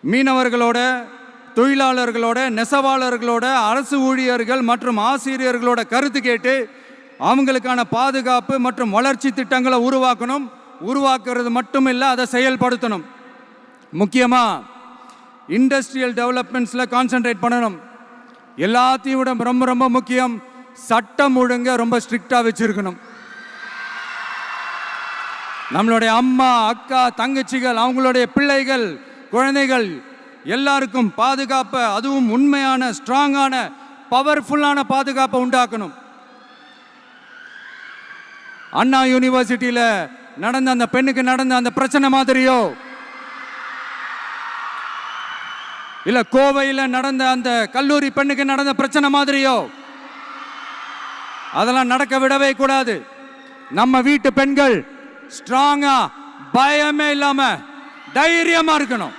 மீனவர்களோட, தொழிலாளர்களோட, நெசவாளர்களோட, அரசு ஊழியர்கள் மற்றும் ஆசிரியர்களோட கருத்து கேட்டு அவங்களுக்கான பாதுகாப்பு மற்றும் வளர்ச்சி திட்டங்களை உருவாக்கணும். உருவாக்குறது மட்டும் இல்லை, அதை செயல்படுத்தணும். முக்கியமாக இண்டஸ்ட்ரியல் டெவலப்மெண்ட்ஸில் கான்சென்ட்ரேட் பண்ணணும். எல்லாத்தையும் விட ரொம்ப ரொம்ப முக்கியம், சட்டம் ஒழுங்க ரொம்ப ஸ்ட்ரிக்டாக வச்சிருக்கணும். நம்மளுடைய அம்மா, அக்கா, தங்கச்சிகள், அவங்களுடைய பிள்ளைகள், குழந்தைகள் எல்லாருக்கும் பாதுகாப்பை, அதுவும் உண்மையான ஸ்ட்ராங்கான பவர்ஃபுல்லான பாதுகாப்பை உண்டாக்கணும். அண்ணா யூனிவர்சிட்டியில் நடந்த அந்த பெண்ணுக்கு நடந்த அந்த பிரச்சனை மாதிரியோ, இல்ல கோவையில் நடந்த அந்த கல்லூரி பெண்ணுக்கு நடந்த பிரச்சனை மாதிரியோ அதெல்லாம் நடக்க விடவே கூடாது. நம்ம வீட்டு பெண்கள் ஸ்ட்ராங்கா, பயமே இல்லாம தைரியமா இருக்கணும்.